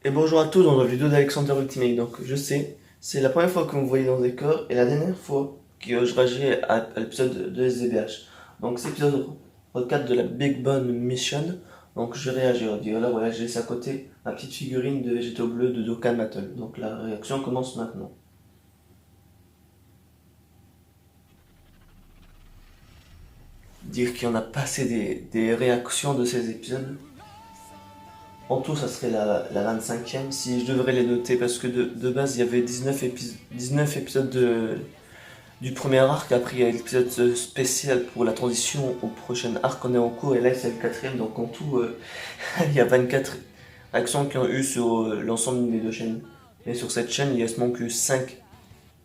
Et bonjour à tous dans la vidéo d'Alexander Ultimate. Donc je sais, c'est la première fois que vous me voyez dans des corps et la dernière fois que je réagis à l'épisode de SDBH. Donc c'est l'épisode 4 de la Big Bone Mission. Donc je vais réagir. Là voilà, j'ai laissé à côté ma petite figurine de végétaux bleus de Dokkan Battle. Donc la réaction commence maintenant. Dire qu'il y en a pas assez des réactions de ces épisodes. En tout, ça serait la 25e si je devrais les noter parce que de base il y avait 19 épisodes du premier arc. Après, il y a l'épisode spécial pour la transition au prochain arc. On est en cours et là, c'est le quatrième. Donc, en tout, il y a 24 réactions qui ont eu sur l'ensemble de mes deux chaînes. Et sur cette chaîne, il y a seulement que 5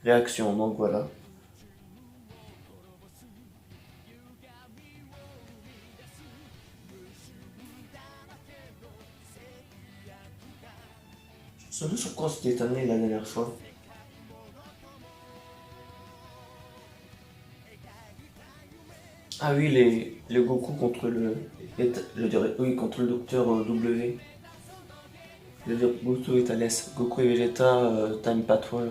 réactions. Donc, voilà. Je me souviens sur quoi c'était étonné la dernière fois. Ah oui, les Goku contre je dirais, oui, contre le docteur W. Je veux dire, Goku et Thales. Goku et Vegeta, Time Patrol.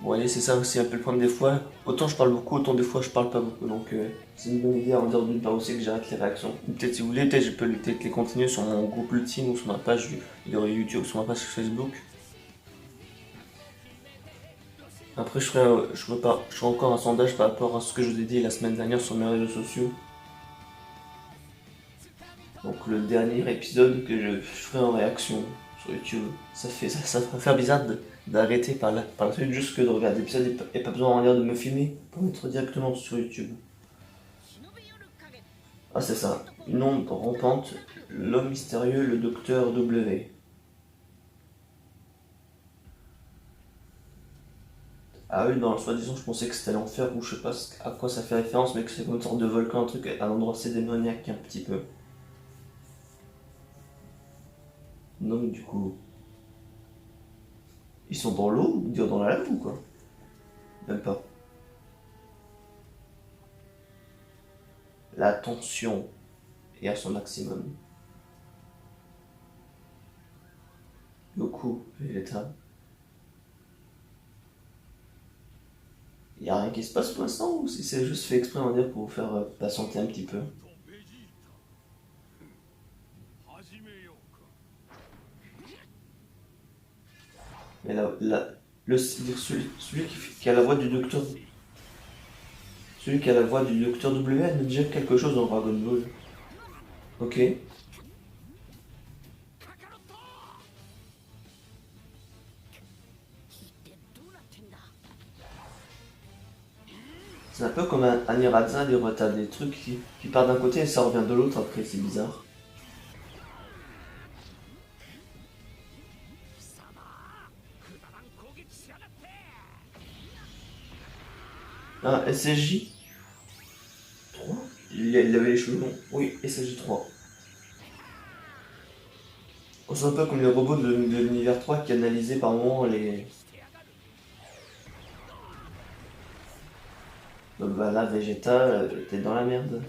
Vous voyez, c'est ça aussi un peu le problème des fois. Autant je parle beaucoup, autant des fois je parle pas beaucoup. Donc c'est une bonne idée en dehors d'une part aussi que j'arrête les réactions. Peut-être si vous voulez, peut-être je peux peut-être les continuer sur mon groupe ultime ou sur ma page YouTube, sur ma page Facebook. Après je ferai encore un sondage par rapport à ce que je vous ai dit la semaine dernière sur mes réseaux sociaux. Donc le dernier épisode que je ferai en réaction sur YouTube. Ça va faire bizarre d'arrêter par la suite juste que de regarder l'épisode et pas besoin en dire de me filmer pour mettre directement sur YouTube. Ah c'est ça, une ombre rampante, l'homme mystérieux, le docteur W. Ah oui, dans le soi-disant, je pensais que c'était l'enfer ou je sais pas à quoi ça fait référence, mais que c'est comme une sorte de volcan, un truc, un endroit assez démoniaque un petit peu. Donc du coup, ils sont dans l'eau, dire dans la lave ou quoi? Même pas. La tension est à son maximum. Goku, Vegeta. Y a rien qui se passe pour l'instant ou si c'est juste fait exprès, on va dire, pour vous faire patienter un petit peu. Mais celui qui a la voix du docteur, celui qui a la voix du docteur W, elle nous dit quelque chose dans Dragon Ball. Ok. C'est un peu comme un Iraza, t'as des trucs qui partent d'un côté et ça revient de l'autre après, c'est bizarre. Ah, SSJ 3. Il avait les cheveux longs. Oui, SSJ 3. C'est un peu comme les robots de l'univers 3 qui analysaient par moments les. Donc bah là, Vegeta, t'es dans la merde.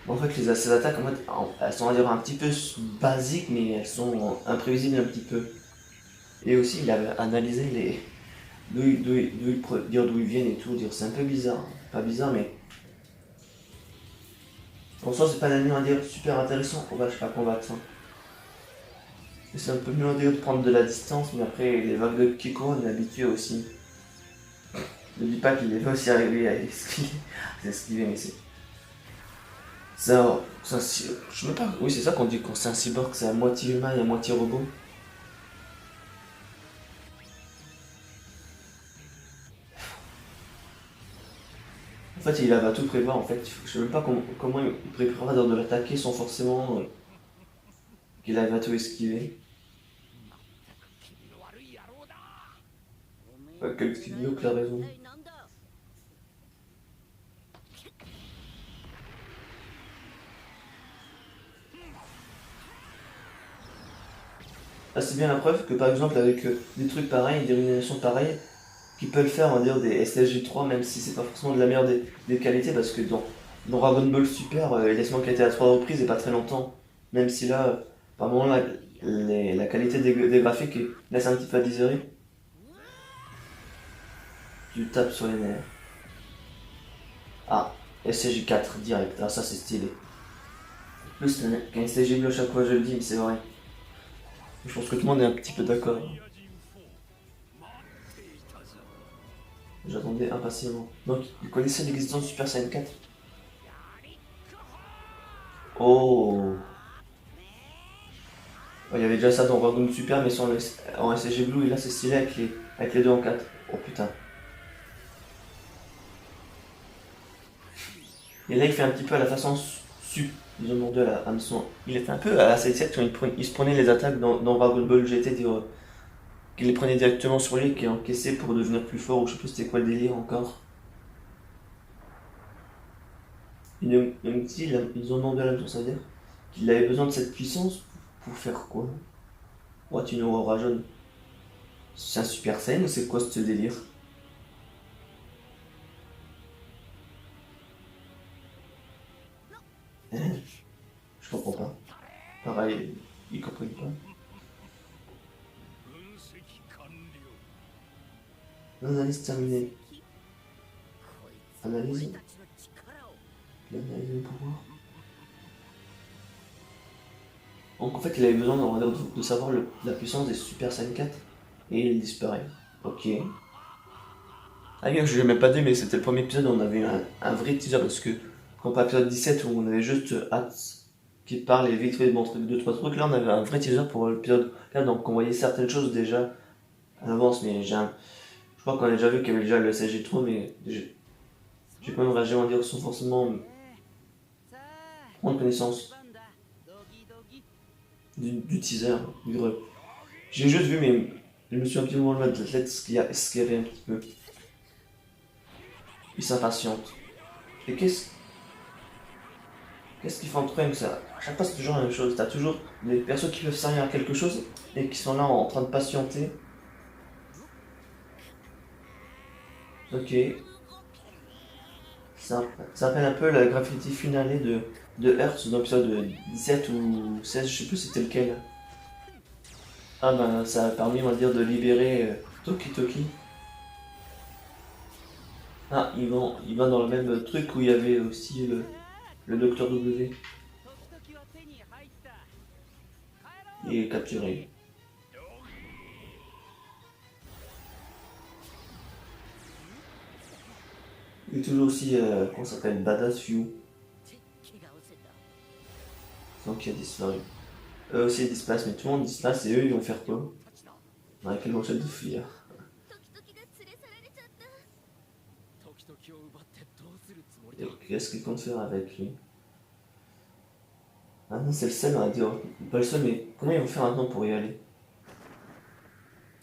En fait, ces attaques, en fait, elles sont à dire un petit peu basiques, mais elles sont imprévisibles un petit peu. Et aussi, il avait analysé d'où ils viennent et tout, dire c'est un peu bizarre. Pas bizarre, mais en soi, c'est pas un anime à dire super intéressant pour pas combattre ça. Et c'est un peu mieux à dire de prendre de la distance, mais après, les vagues de Kiko, on est habitué aussi. Ne dis pas qu'il est aussi arrivé à esquiver, mais c'est. Je sais même pas. Oui, c'est ça qu'on dit quand c'est un cyborg, c'est à moitié humain et à moitié robot. En fait, il va tout prévoir. En fait, je sais même pas comment il préparera de l'attaquer sans forcément qu'il va tout esquiver. Quel studio qui a raison. Ah, c'est bien la preuve que par exemple, avec des trucs pareils, des réalisations pareilles, qui peuvent faire, on va dire, des SSG3, même si c'est pas forcément de la meilleure des qualités, parce que dans Dragon Ball Super, il laisse manquer à 3 reprises et pas très longtemps. Même si là, par moment, là, la qualité des graphiques laisse un petit peu à désirer. Tu tapes sur les nerfs. Ah, SCJ4 direct. Ah, ça c'est stylé. En plus, quand SCJ bleu chaque fois je le dis, mais c'est vrai. Je pense que tout le monde est un petit peu d'accord. J'attendais impatiemment. Donc, il connaissait l'existence de Super Saiyan 4. Oh, il y avait déjà ça dans Dragon Super, mais sans en SCG Blue, et là c'est stylé avec les deux en 4. Oh putain. Et là il fait un petit peu à la façon Sup, disons de la hameçon. Il a fait un peu à la Side quand il se prenait les attaques dans Dragon Ball GT, qu'il les prenait directement sur lui et qu'il encaissait pour devenir plus fort, ou je sais plus c'était quoi le délire encore. Il dit, ils ont demandé à l'hameçon, ça veut dire qu'il avait besoin de cette puissance pour faire quoi? Ouais, tu nous rajeune. C'est un Super Saiyan ou c'est quoi ce délire? Hein? Je comprends pas. Pareil, ils comprennent pas. L'analyse terminée. Analyse. L'analyse du pouvoir. Donc en fait, il avait besoin de savoir la puissance des Super Saiyan 4 et il disparaît. Ok. Ah oui, je l'ai même pas dit, mais c'était le premier épisode où on avait un vrai teaser parce que quand pas l'épisode 17 où on avait juste hâte qui parle et vite fait de montrer 2-3 trucs, là on avait un vrai teaser pour l'épisode 4, donc on voyait certaines choses déjà à l'avance, mais je crois qu'on a déjà vu qu'il y avait déjà le SG trop, mais j'ai pas même réagi à dire sans forcément prendre connaissance du teaser. J'ai juste vu, mais je me suis un petit peu mal de la tête, ce qu'il y avait un petit peu. Il s'impatiente. Et qu'est-ce qu'ils font entre eux, ça? À chaque fois, c'est toujours la même chose. T'as toujours des persos qui peuvent servir à quelque chose et qui sont là en train de patienter. Ok. Ça rappelle un peu la graffiti finale de Hertz dans l'épisode 17 ou 16, je sais plus c'était lequel. Ah ben, ça a permis, on va dire, de libérer Toki Toki. Ah, il va dans le même truc où il y avait aussi le Docteur W. Il est capturé. Il est toujours aussi, comment ça s'appelle, Badass View. Donc il a disparu. Eux aussi ils disparaissent, mais tout le monde disparaît et eux ils vont faire quoi? Avec quelle manchette de fuir? Qu'est-ce qu'ils comptent faire avec lui? Ah non, c'est le seul, on va dire. Pas le seul, mais comment ils vont faire maintenant pour y aller?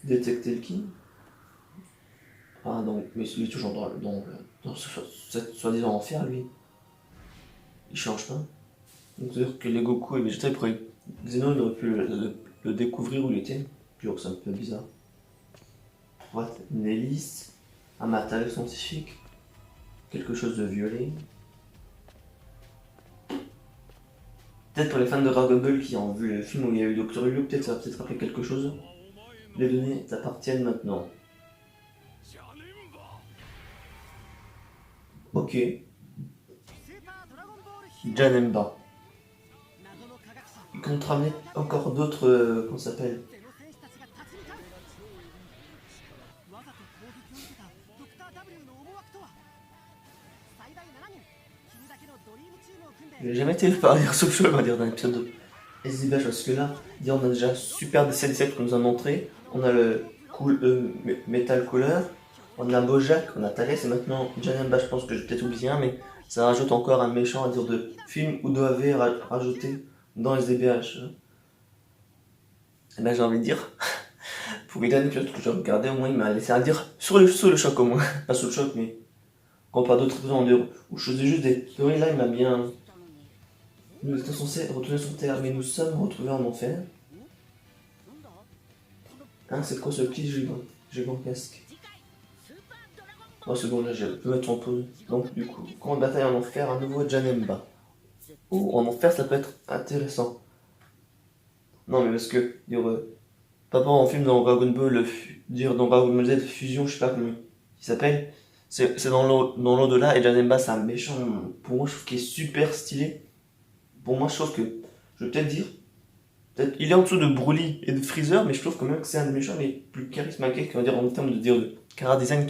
Détecter le qui? Ah donc, mais il est toujours dans cette soi-disant enfer, lui. Il change pas. Donc c'est-à-dire que les Goku et Vegeta, Xeno, il aurait pu le découvrir où il était. Puis c'est un peu bizarre. Droite, une hélice, un matériel scientifique, quelque chose de violet. Peut-être pour les fans de Dragon Ball qui ont vu le film où il y a eu Docteur Hulk, peut-être ça va peut-être rappeler quelque chose. Les données t'appartiennent maintenant. Ok. Janemba. Il compte ramener encore d'autres. Comment ça s'appelle? J'ai jamais été par dire ce que on va dire dans l'épisode de SDBH parce que là, on a déjà Super DC17 qu'on nous a montré, on a le Metal Cooler, on a Bojack, on a Thales et maintenant Janemba, je pense que j'ai peut-être oublié un, mais ça rajoute encore un méchant à dire de film ou d'OAV rajouté dans SDBH. Et là j'ai envie de dire, pour les derniers épisodes que j'ai regardé, au moins il m'a laissé à dire sur le choc au moins, pas sur le choc, mais quand pas d'autres épisodes où je faisais juste des théories, là il m'a bien. Nous étions censés retourner sur Terre, mais nous sommes retrouvés en enfer. Hein, c'est quoi ce petit gigantesque? Oh, c'est bon, là, je peux mettre en pause. Donc, du coup, quand on bataille en enfer, un nouveau Janemba. Oh, en enfer, ça peut être intéressant. Non, mais parce que, dire, papa en film dans Dragon Ball, dire dans Dragon Ball Z Fusion, je sais pas comment il s'appelle. C'est dans l'au-delà, et Janemba, c'est un méchant, pour moi, je trouve qu'il est super stylé. Pour moi, je trouve que, je vais peut-être dire, peut-être, il est en dessous de Broly et de Freezer, mais je trouve quand même que c'est un des méchants les plus charismatiques, on va dire, en termes de dire de cara design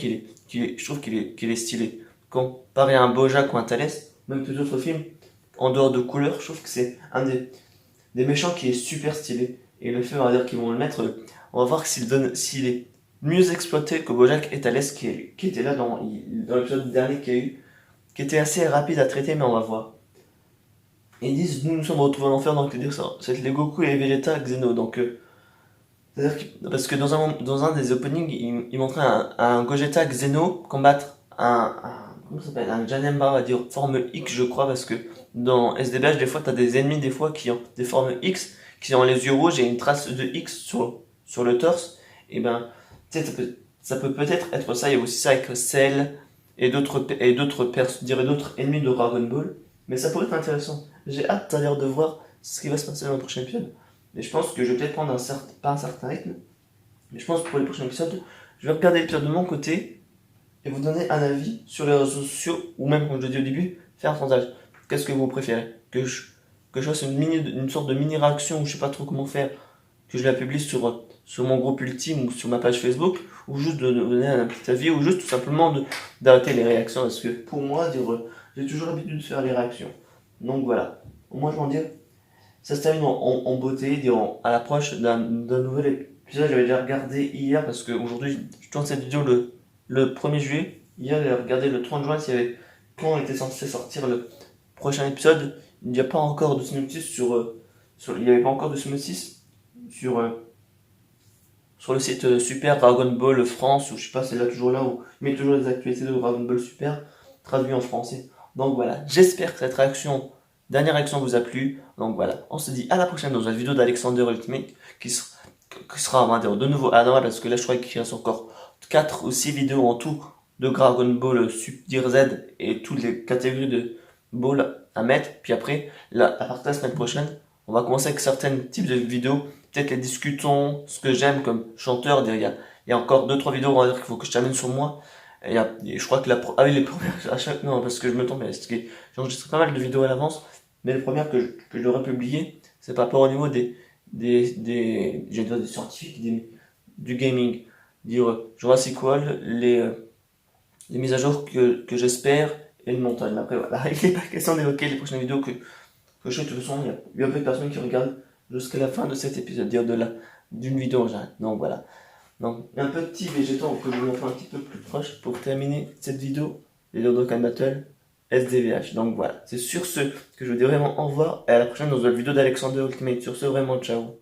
je trouve qu'il est stylé. Comparé à un Bojack ou un Thales, même tous les autres films, en dehors de couleur, je trouve que c'est un des méchants qui est super stylé. Et le fait, on va dire qu'ils vont le mettre, on va voir s'il est mieux exploité que Bojack et Thales qui était là dans l'épisode dernier qu'il y a eu, qui était assez rapide à traiter, mais on va voir. Et ils disent, nous nous sommes retrouvés en enfer, donc c'est-à-dire ça, c'est les Goku et les Vegeta Xeno. Donc, c'est-à-dire parce que dans un des openings, il montrait un Gogeta Xeno combattre comment ça s'appelle, un Janemba, on va dire, forme X, je crois, parce que dans SDBH, des fois, t'as des ennemis, des fois, qui ont des formes X, qui ont les yeux rouges et une trace de X sur le torse. Et ben, tu sais, ça peut peut-être être ça. Il y a aussi ça avec Cell d'autres ennemis de Dragon Ball. Mais ça pourrait être intéressant. J'ai hâte d'ailleurs de voir ce qui va se passer dans le prochain épisode. Mais je pense que je vais peut-être prendre pas un certain rythme, mais je pense que pour les prochains épisodes, je vais regarder l'épisode de mon côté et vous donner un avis sur les réseaux sociaux, ou même, comme je l'ai dit au début, faire un sondage. Qu'est-ce que vous préférez? Que je fasse une sorte de mini réaction, ou je sais pas trop comment faire, que je la publie sur mon groupe ultime ou sur ma page Facebook, ou juste de donner un petit avis, ou juste tout simplement d'arrêter les réactions, parce que pour moi, j'ai toujours l'habitude de faire les réactions. Donc voilà. Moi, je vais en dire, ça se termine en beauté, à l'approche d'un nouvel épisode. J'avais déjà regardé hier parce qu'aujourd'hui, je tourne cette vidéo le 1er juillet. Hier, j'ai regardé le 30 juin quand était censé sortir le prochain épisode. Il n'y a pas encore de synopsis il n'y avait pas encore de synopsis sur le site Super Dragon Ball France, ou je sais pas, c'est là toujours là où il met toujours les actualités de Dragon Ball Super traduit en français. Donc voilà, j'espère que cette dernière réaction vous a plu. Donc voilà, on se dit à la prochaine dans une vidéo d'Alexander Ultimate qui sera on va dire, de nouveau à Noël, parce que là je crois qu'il reste encore 4 ou 6 vidéos en tout de Dragon Ball Super Z et toutes les catégories de Ball à mettre. Puis après, là, à partir de la semaine prochaine, on va commencer avec certains types de vidéos. Peut-être les discutons, ce que j'aime comme chanteur. Il y a encore 2-3 vidéos, on va dire qu'il faut que je termine sur moi. Je crois que les premières, non, parce que je me trompe, j'ai enregistré pas mal de vidéos à l'avance, mais les premières que je devrais publier, c'est par rapport au niveau j'ai des scientifiques, du gaming, dire Jurassic World, les mises à jour que j'espère, et le montage. Mais après, voilà, il n'est pas question d'évoquer les prochaines vidéos que je sais, de toute façon, il y a un peu de personnes qui regardent jusqu'à la fin de cet épisode, d'une vidéo en général. Donc voilà. Donc, un petit végétal que je vous montre un petit peu plus proche pour terminer cette vidéo des Dokkan Battle SDVH. Donc voilà, c'est sur ce que je vous dis vraiment au revoir et à la prochaine dans une vidéo d'Alexander Ultimate. Sur ce, vraiment, ciao.